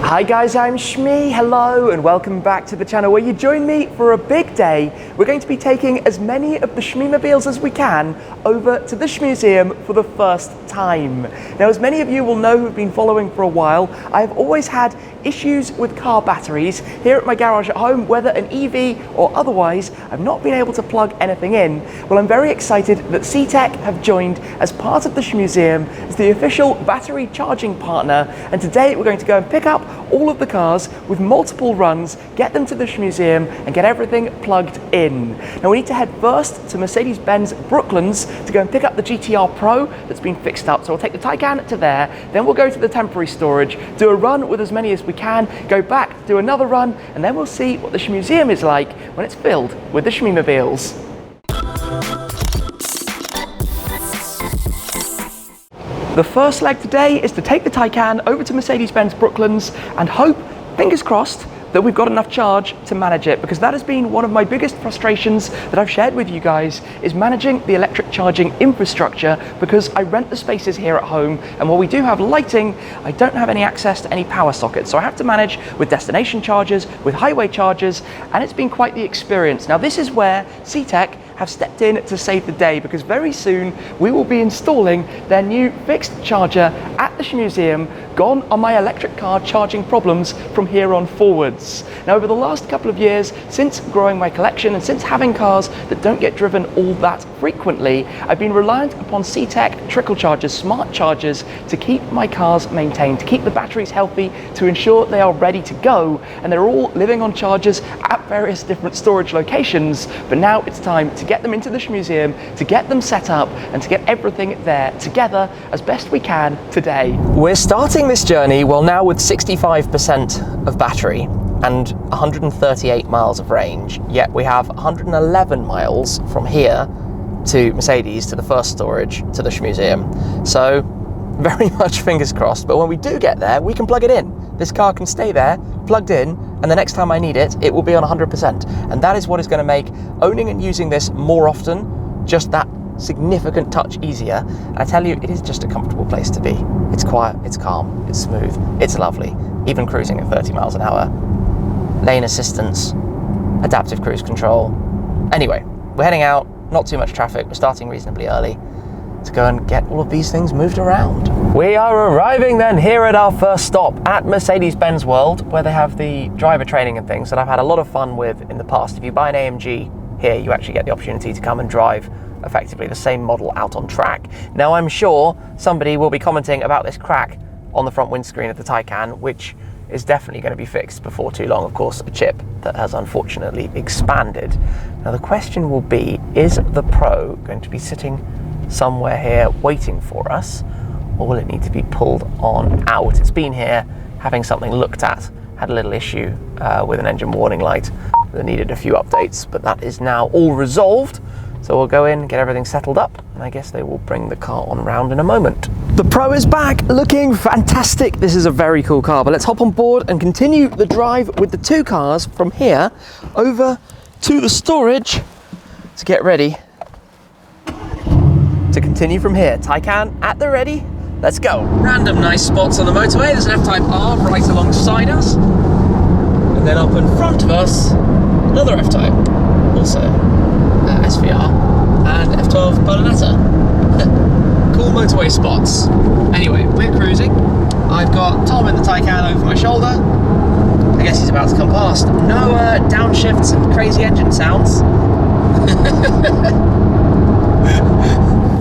Hi guys, I'm Shmee, hello and welcome back to the channel where you join me for a big day. We're going to be taking as many of the Shmee-mobiles as we can over to the Shmuseum for the first time. Now, as many of you will know who've been following for a while, I've always had issues with car batteries here at my garage at home, whether an EV or otherwise. I've not been able to plug anything in. Well, I'm very excited that CTEK have joined as part of the Shmuseum as the official battery charging partner, and today we're going to go and pick up all of the cars with multiple runs, get them to the Shmuseum and get everything plugged in. Now we need to head first to Mercedes-Benz Brooklands to go and pick up the GT R Pro that's been fixed up. So we'll take the Taycan to there, then we'll go to the temporary storage, do a run with as many as we can, go back, do another run, and then we'll see what the Shmuseum is like when it's filled with the Shmee-mobiles. The first leg today is to take the Taycan over to Mercedes-Benz Brooklands and hope, fingers crossed, that we've got enough charge to manage it, because that has been one of my biggest frustrations that I've shared with you guys, is managing the electric charging infrastructure, because I rent the spaces here at home, and while we do have lighting, I don't have any access to any power sockets. So I have to manage with destination chargers, with highway chargers, and it's been quite the experience. Now this is where CTEK have stepped in to save the day, because very soon we will be installing their new fixed charger at the Shmuseum, gone are my electric car charging problems from here on forwards. Now over the last couple of years, since growing my collection and since having cars that don't get driven all that frequently, I've been reliant upon CTEK trickle chargers, smart chargers, to keep my cars maintained, to keep the batteries healthy, to ensure they are ready to go, and they're all living on chargers at various different storage locations. But now it's time to get them into the Shmuseum, to get them set up and to get everything there together as best we can today. We're starting this journey, well, now with 65% of battery and 138 miles of range, yet we have 111 miles from here to Mercedes, to the first storage, to the Shmuseum. So very much fingers crossed, but when we do get there, we can plug it in. This car can stay there, plugged in, and the next time I need it, it will be on 100%. And that is what is going to make owning and using this more often just that significant touch easier. And I tell you, it is just a comfortable place to be. It's quiet, it's calm, it's smooth, it's lovely. Even cruising at 30 miles an hour. Lane assistance, adaptive cruise control. Anyway, we're heading out, not too much traffic, we're starting reasonably early to go and get all of these things moved around. We are arriving then here at our first stop at Mercedes-Benz World, where they have the driver training and things that I've had a lot of fun with in the past. If you buy an AMG here, you actually get the opportunity to come and drive effectively the same model out on track. Now I'm sure somebody will be commenting about this crack on the front windscreen of the Taycan, which is definitely going to be fixed before too long. Of course, a chip that has unfortunately expanded. Now the question will be, is the Pro going to be sitting somewhere here waiting for us, or will it need to be pulled on out? It's been here having something looked at, had a little issue with an engine warning light that needed a few updates, but that is now all resolved. So we'll go in, get everything settled up, and I guess they will bring the car on round in a moment. The Pro is back, looking fantastic. This is a very cool car, but let's hop on board and continue the drive with the two cars from here over to the storage to get ready to continue from here. Taycan at the ready, let's go. Random nice spots on the motorway. There's an F-Type R right alongside us, and then up in front of us, another F-Type, also SVR, and F12 Berlinetta. Cool motorway spots. Anyway, we're cruising. I've got Tom in the Taycan over my shoulder. I guess he's about to come past. No downshifts and crazy engine sounds.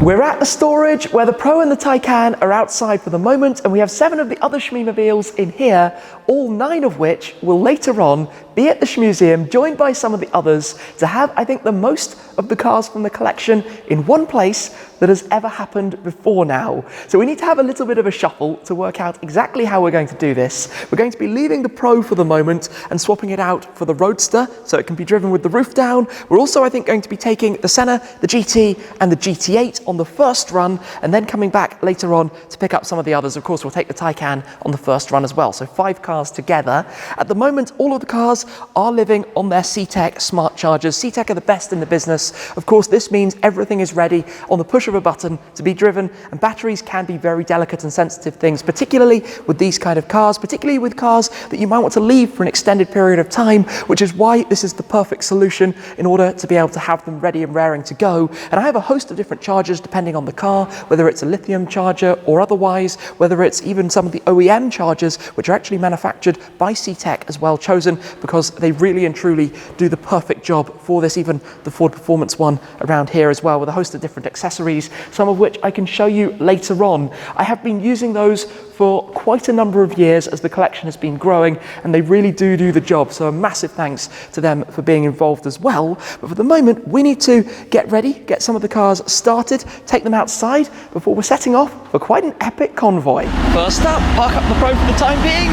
We're at the storage where the Pro and the Taycan are outside for the moment, and we have 7 of the other Shmee-mobiles in here, all 9 of which will later on be at the Shmuseum, joined by some of the others, to have, I think, the most of the cars from the collection in one place that has ever happened before now. So we need to have a little bit of a shuffle to work out exactly how we're going to do this. We're going to be leaving the Pro for the moment and swapping it out for the Roadster so it can be driven with the roof down. We're also, I think, going to be taking the Senna, the GT and the GT8 on the first run and then coming back later on to pick up some of the others. Of course, we'll take the Taycan on the first run as well. So 5 cars together. At the moment, all of the cars are living on their CTEK smart chargers. CTEK are the best in the business. Of course, this means everything is ready on the push of a button to be driven, and batteries can be very delicate and sensitive things, particularly with these kind of cars, particularly with cars that you might want to leave for an extended period of time, which is why this is the perfect solution in order to be able to have them ready and raring to go. And I have a host of different chargers depending on the car, whether it's a lithium charger or otherwise, whether it's even some of the OEM chargers, which are actually manufactured by CTEK as well, chosen because they really and truly do the perfect job for this, even the Ford Performance one around here as well, with a host of different accessories, some of which I can show you later on. I have been using those for quite a number of years as the collection has been growing, and they really do the job. So a massive thanks to them for being involved as well. But for the moment, we need to get ready, get some of the cars started, take them outside before we're setting off for quite an epic convoy. First up, park up the Pro for the time being.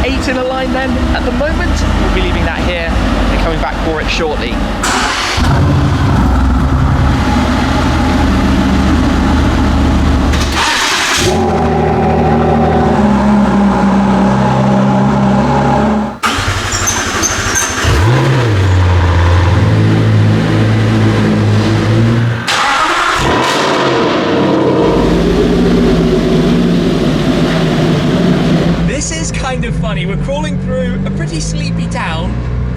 8 in a line then at the moment. We'll be leaving that here and coming back for it shortly. We're crawling through a pretty sleepy town,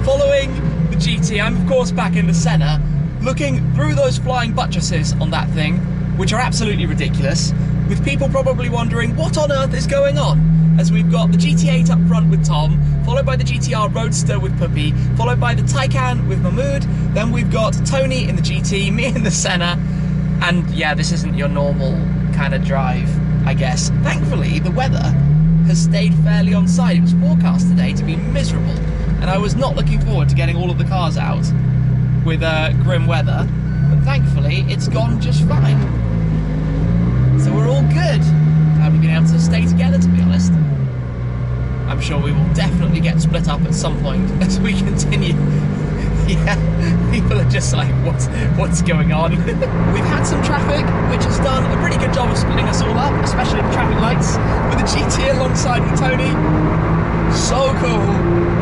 following the GT. I'm of course back in the Senna, looking through those flying buttresses on that thing, which are absolutely ridiculous, with people probably wondering what on earth is going on, as we've got the GT8 up front with Tom, followed by the GT R Roadster with Puppy, followed by the Taycan with Mahmood, then we've got Tony in the GT, me in the Senna, and yeah, this isn't your normal kind of drive, I guess. Thankfully, the weather has stayed fairly on side. It was forecast today to be miserable, and I was not looking forward to getting all of the cars out with grim weather, but thankfully it's gone just fine. So we're all good. Haven't been able to stay together, to be honest. I'm sure we will definitely get split up at some point as we continue. Yeah, people are just like, what's going on? We've had some traffic, which has done a pretty good job of splitting us all up, especially the traffic lights, with the GT alongside with Tony. So cool.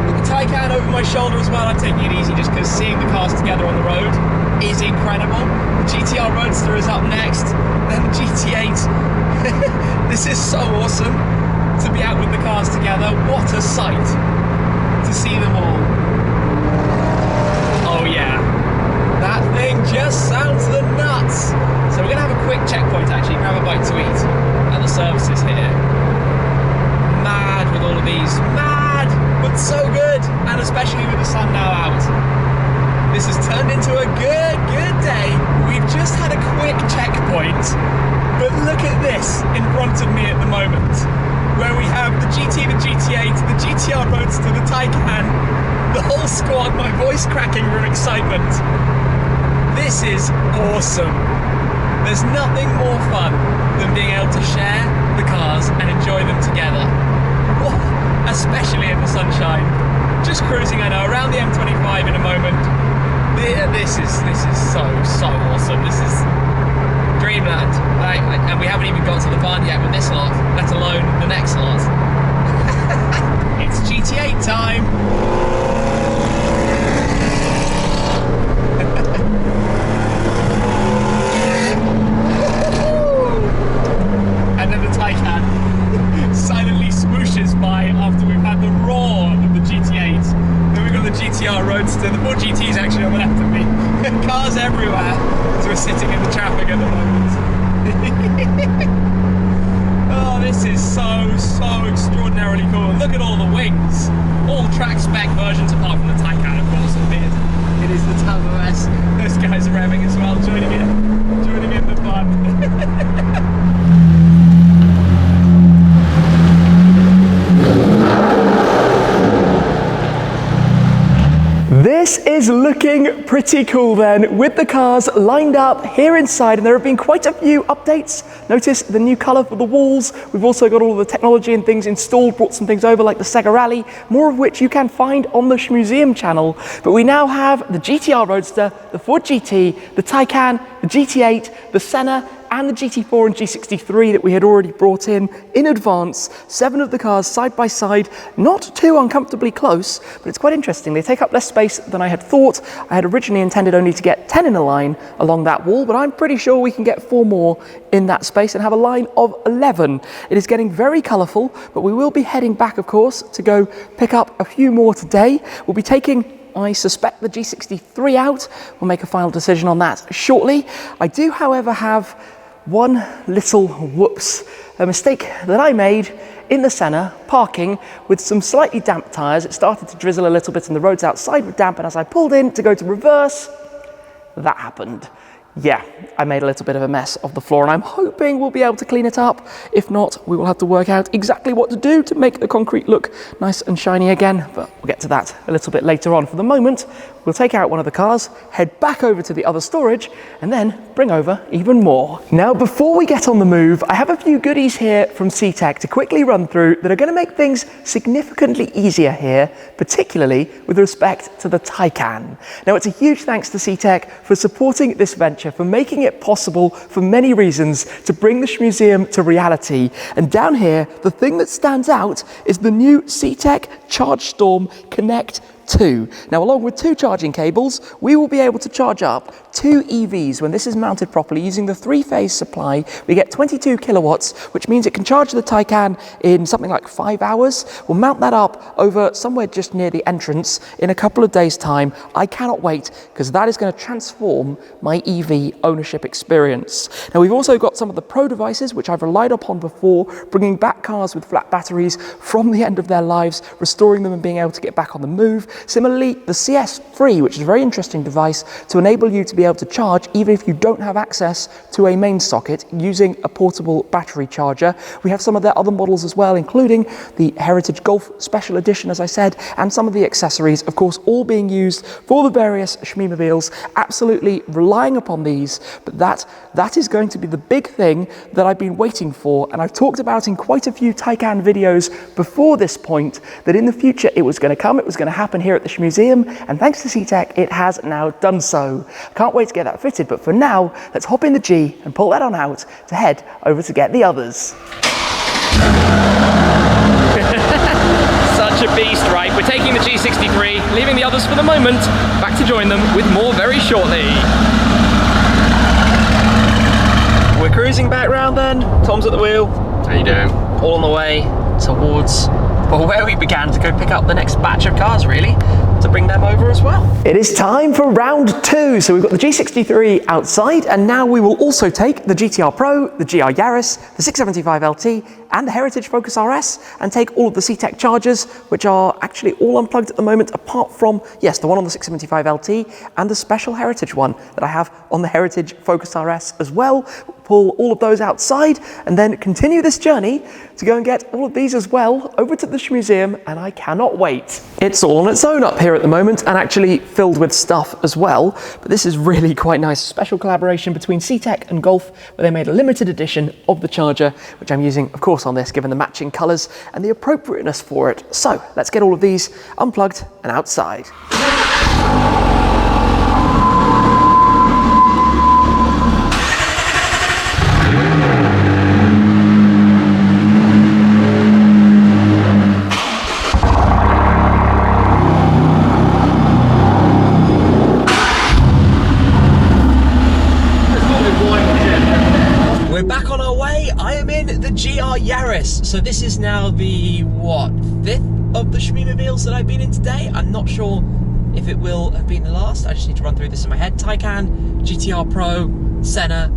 With the Taycan over my shoulder as well, I'm taking it easy just because seeing the cars together on the road is incredible. The GT R Roadster is up next, then the GT8. This is so awesome to be out with the cars together. What a sight to see them all. Oh yeah, that thing just sounds the nuts. So we're gonna have a quick checkpoint actually, grab a bite to eat at the services here. Mad with all of these, mad, but so good, and especially with the sun now out. This has turned into a good day. We've just had a quick checkpoint, but look at this in front of me at the moment, where we have the GT, the GT8, the GT R Roadster, the Taycan, the whole squad, my voice cracking from excitement. This is awesome. There's nothing more fun than being able to share the cars and enjoy them together. Oh, especially in the sunshine. Just cruising, I know, around the M25 in a moment. This is so awesome. This is dreamland. And we haven't even got to the barn yet with this lot, let alone the next lot. It's GT8 time. And then the Taycan silently swooshes by after we've had the roar of the GT8. Then we've got the GT R Roadster. The 4 GTs actually on the left of me. Cars everywhere as we're sitting in the traffic at the moment. Oh, this is so extraordinarily cool. Look at all the wings. All track spec versions apart from the Taycan, of course, albeit it is the Turbo S. Those guys are revving as well, joining in the fun. This is looking pretty cool then, with the cars lined up here inside, and there have been quite a few updates. Notice the new colour for the walls. We've also got all the technology and things installed, brought some things over like the Sega Rally, more of which you can find on the Shmuseum channel. But we now have the GT R Roadster, the Ford GT, the Taycan, the GT8, the Senna, and the GT4 and G63 that we had already brought in advance. 7 of the cars side by side, not too uncomfortably close, but it's quite interesting. They take up less space than I had thought. I had originally intended only to get 10 in a line along that wall, but I'm pretty sure we can get 4 more in that space and have a line of 11. It is getting very colourful, but we will be heading back, of course, to go pick up a few more today. We'll be taking, I suspect, the G63 out. We'll make a final decision on that shortly. I do, however, have one little whoops, a mistake that I made in the Senna, parking with some slightly damp tyres. It started to drizzle a little bit and the roads outside were damp, and as I pulled in to go to reverse, that happened. Yeah, I made a little bit of a mess of the floor, and I'm hoping we'll be able to clean it up. If not, we will have to work out exactly what to do to make the concrete look nice and shiny again, but we'll get to that a little bit later on. For the moment, we'll take out one of the cars, head back over to the other storage, and then bring over even more. Now, before we get on the move, I have a few goodies here from CTEK to quickly run through that are going to make things significantly easier here, particularly with respect to the Taycan. Now, it's a huge thanks to CTEK for supporting this venture, for making it possible for many reasons to bring the Shmuseum to reality. And down here, the thing that stands out is the new CTEK ChargeStorm Connect 2. Now, along with 2 charging cables, we will be able to charge up 2 EVs when this is mounted properly using the 3-phase supply. We get 22 kilowatts, which means it can charge the Taycan in something like 5 hours. We'll mount that up over somewhere just near the entrance in a couple of days' time. I cannot wait, because that is going to transform my EV ownership experience. Now, we've also got some of the Pro devices, which I've relied upon before, bringing back cars with flat batteries from the end of their lives, restoring them and being able to get back on the move. Similarly, the CS3, which is a very interesting device to enable you to be able to charge even if you don't have access to a main socket using a portable battery charger. We have some of their other models as well, including the Heritage Golf Special Edition, as I said, and some of the accessories, of course, all being used for the various Shmumobiles. Absolutely relying upon these, but that is going to be the big thing that I've been waiting for, and I've talked about in quite a few Taycan videos before this point, that in the future it was going to come, it was going to happen here at the Shmuseum, and thanks to CTEK, it has now done so. Can't wait to get that fitted, but for now, let's hop in the G and pull that on out to head over to get the others. Such a beast, right? We're taking the G63, leaving the others for the moment, back to join them with more very shortly. We're cruising back round then. Tom's at the wheel. How you doing? All on the way towards, well, where we began to go pick up the next batch of cars, really, to bring them over as well. It is time for round 2. So we've got the G63 outside, and now we will also take the GT R Pro, the GR Yaris, the 675 LT, and the Heritage Focus RS, and take all of the CTEK chargers, which are actually all unplugged at the moment, apart from, yes, the one on the 675 LT and the special Heritage one that I have on the Heritage Focus RS as well. Pull all of those outside and then continue this journey to go and get all of these as well over to the Shmuseum, and I cannot wait. It's all on its own up here at the moment, and actually filled with stuff as well, but this is really quite nice. Special collaboration between CTEK and Golf, where they made a limited edition of the charger, which I'm using, of course, on this, given the matching colours and the appropriateness for it. So let's get all of these unplugged and outside. We're back on our way. I am in the GR Yaris. So this is now the, what, 5th of the Shmumobiles that I've been in today. I'm not sure if it will have been the last. I just need to run through this in my head. Taycan, GT R Pro, Senna,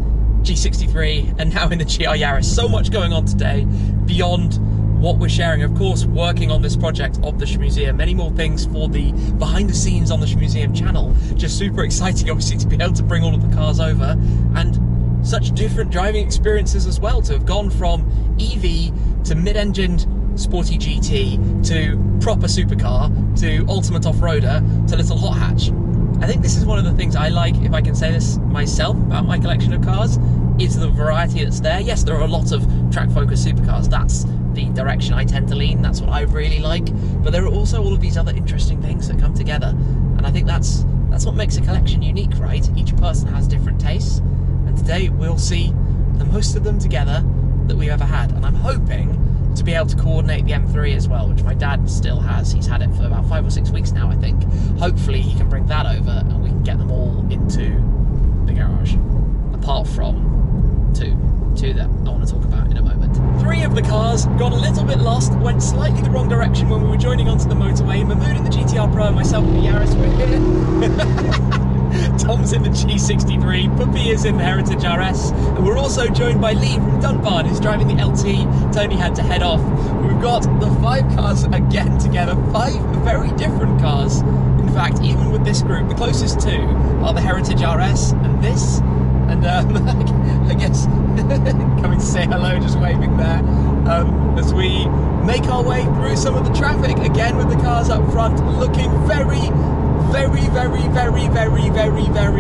G63, and now in the GR Yaris. So much going on today beyond what we're sharing. Of course, working on this project of the Shmuseum. Many more things for the behind the scenes on the Shmuseum channel. Just super exciting, obviously, to be able to bring all of the cars over, and such different driving experiences as well, to have gone from EV to mid-engined sporty GT to proper supercar to ultimate off-roader to little hot hatch. I think this is one of the things I like, if I can say this myself, about my collection of cars, is the variety that's there. Yes, there are a lot of track-focused supercars. That's the direction I tend to lean. That's what I really like. But there are also all of these other interesting things that come together. And I think that's what makes a collection unique, right? Each person has different tastes. And today we'll see the most of them together that we've ever had. And I'm hoping to be able to coordinate the M3 as well, which my dad still has. He's had it for about 5 or 6 weeks now, I think. Hopefully he can bring that over and we can get them all into the garage. Apart from two that I want to talk about in a moment. 3 of the cars got a little bit lost, went slightly the wrong direction when we were joining onto the motorway. Mahmood in the GT R Pro and myself in the Yaris were here. Tom's in the G63, Puppy is in the Heritage RS, and we're also joined by Lee from Duntbarn, who's driving the LT. Tony had to head off. We've got the 5 cars again together, 5 very different cars. In fact, even with this group, the closest 2 are the Heritage RS and this, and I guess coming to say hello, just waving there, as we make our way through some of the traffic, again with the cars up front, looking very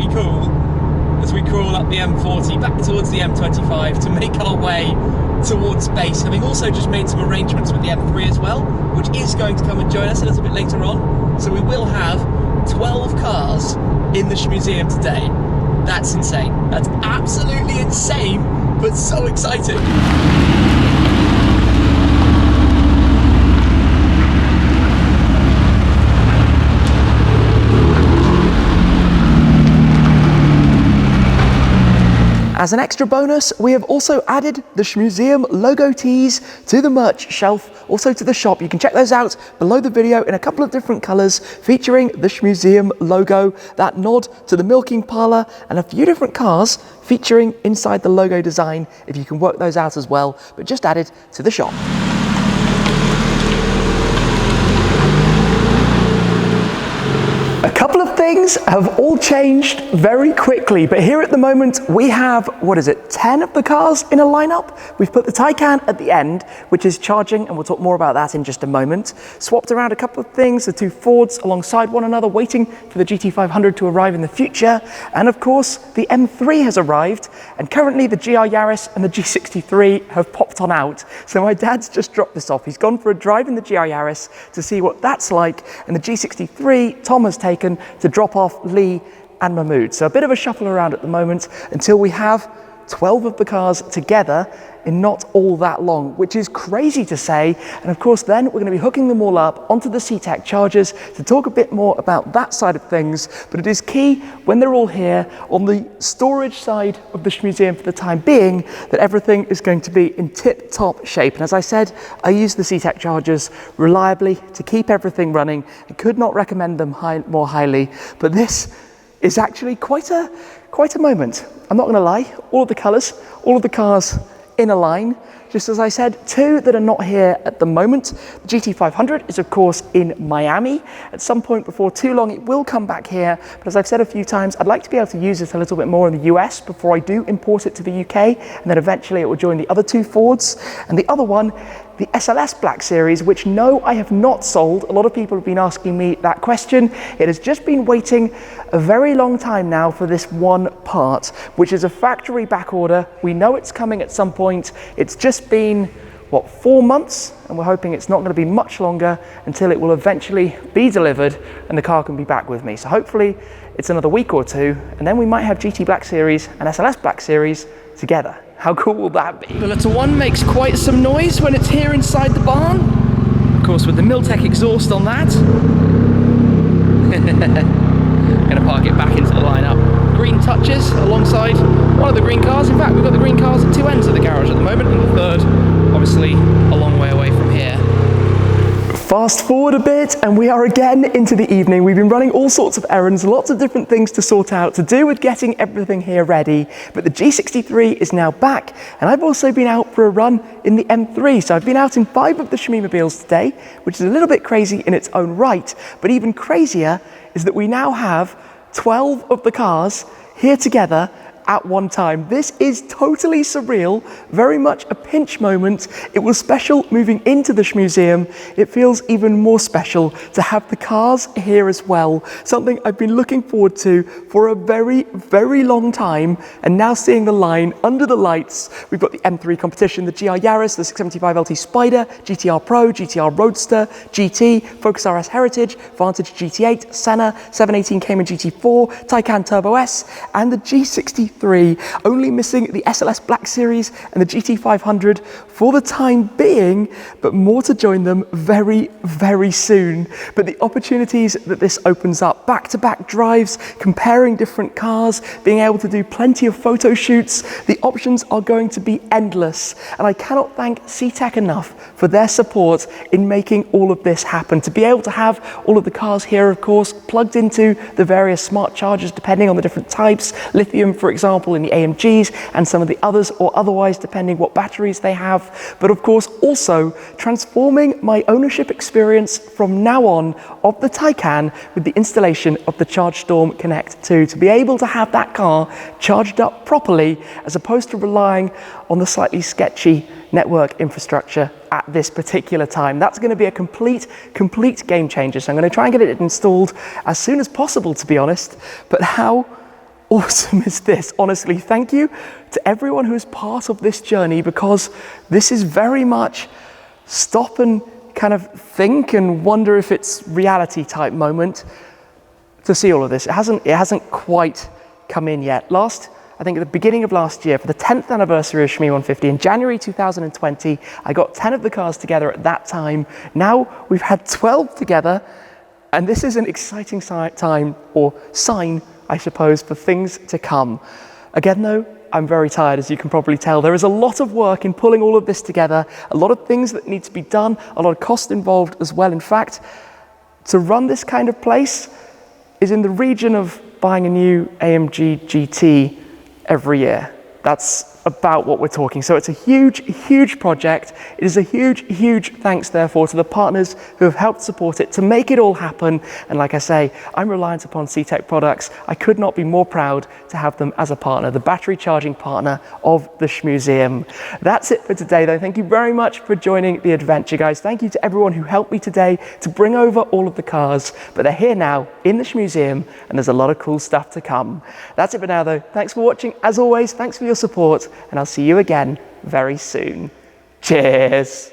cool as we crawl up the M40 back towards the M25 to make our way towards base, having also just made some arrangements with the M3 as well, which is going to come and join us a little bit later on. So we will have 12 cars in the Shmuseum today. That's insane. That's absolutely insane, but so exciting. As an extra bonus, we have also added the Shmuseum logo tees to the merch shelf, also to the shop. You can check those out below the video in a couple of different colours featuring the Shmuseum logo, that nod to the milking parlour, and a few different cars featuring inside the logo design, if you can work those out as well, but just added to the shop. A couple of things have all changed very quickly, but here at the moment we have, what is it, 10 of the cars in a lineup. We've put the Taycan at the end, which is charging, and we'll talk more about that in just a moment. Swapped around a couple of things, the 2 Fords alongside one another, waiting for the GT500 to arrive in the future. And of course, the M3 has arrived, and currently the GR Yaris and the G63 have popped on out. So my dad's just dropped this off. He's gone for a drive in the GR Yaris to see what that's like, and the G63 Tom has taken to drop off Lee and Mahmood. So a bit of a shuffle around at the moment until we have 12 of the cars together in not all that long, which is crazy to say. And of course, then we're going to be hooking them all up onto the CTEK chargers to talk a bit more about that side of things. But it is key when they're all here on the storage side of the Shmuseum for the time being that everything is going to be in tip-top shape. And as I said, I use the CTEK chargers reliably to keep everything running. I could not recommend them more highly, but this is actually quite a moment. I'm not going to lie, all of the colours, all of the cars in a line. Just as I said, 2 that are not here at the moment. The GT500 is of course in Miami. At some point before too long it will come back here, but as I've said a few times, I'd like to be able to use it a little bit more in the US before I do import it to the UK, and then eventually it will join the other 2 Fords. And the other one, the SLS Black Series, which no, I have not sold. A lot of people have been asking me that question. It has just been waiting a very long time now for this one part, which is a factory back order. We know it's coming at some point. It's just been, what, 4 months? And we're hoping it's not going to be much longer until it will eventually be delivered and the car can be back with me. So hopefully it's another week or 2, and then we might have GT Black Series and SLS Black Series together. How cool will that be? The little one makes quite some noise when it's here inside the barn. Of course, with the Miltech exhaust on that. Gonna park it back into the lineup. Green touches alongside one of the green cars. In fact, we've got the green cars at 2 ends of the garage at the moment, and the third, obviously, a long way away from here. Fast forward a bit and we are again into the evening. We've been running all sorts of errands, lots of different things to sort out to do with getting everything here ready. But the G63 is now back, and I've also been out for a run in the M3. So I've been out in 5 of the Shmumobiles today, which is a little bit crazy in its own right. But even crazier is that we now have 12 of the cars here together at one time. This is totally surreal, very much a pinch moment. It was special moving into the Shmuseum. It feels even more special to have the cars here as well, something I've been looking forward to for a very, very long time, and now seeing the line under the lights. We've got the M3 competition, the GR Yaris, the 675 LT Spider, GT R Pro, GT R Roadster, GT, Focus RS Heritage, Vantage GT8, Senna, 718 Cayman GT4, Taycan Turbo S, and the G63, only missing the SLS Black Series and the GT500 for the time being, but more to join them very, very soon. But the opportunities that this opens up, back-to-back drives, comparing different cars, being able to do plenty of photo shoots, the options are going to be endless. And I cannot thank CTEK enough for their support in making all of this happen. To be able to have all of the cars here, of course, plugged into the various smart chargers depending on the different types, lithium, for example, in the AMGs, and some of the others, or otherwise depending what batteries they have. But of course, also transforming my ownership experience from now on of the Taycan with the installation of the ChargeStorm Connect 2, to be able to have that car charged up properly as opposed to relying on the slightly sketchy network infrastructure at this particular time. That's going to be a complete game changer. So I'm going to try and get it installed as soon as possible, to be honest. But how awesome is this? Honestly, thank you to everyone who is part of this journey, because this is very much stop and kind of think and wonder if it's reality type moment to see all of this. It hasn't quite come in yet. I think at the beginning of last year, for the 10th anniversary of Shmee 150 in January 2020, I got 10 of the cars together at that time. Now we've had 12 together, and this is an exciting time, or sign, I suppose, for things to come. Again though, I'm very tired, as you can probably tell. There is a lot of work in pulling all of this together, a lot of things that need to be done, a lot of cost involved as well. In fact, to run this kind of place is in the region of buying a new AMG GT every year. That's about what we're talking. So it's a huge project. It is a huge thanks, therefore, to the partners who have helped support it to make it all happen. And like I say, I'm reliant upon CTEK products. I could not be more proud to have them as a partner, the battery charging partner of the Shmuseum. That's it for today, though. Thank you very much for joining the adventure, guys. Thank you to everyone who helped me today to bring over all of the cars, but they're here now in the Shmuseum, and there's a lot of cool stuff to come. That's it for now, though. Thanks for watching. As always, thanks for your support, and I'll see you again very soon. Cheers.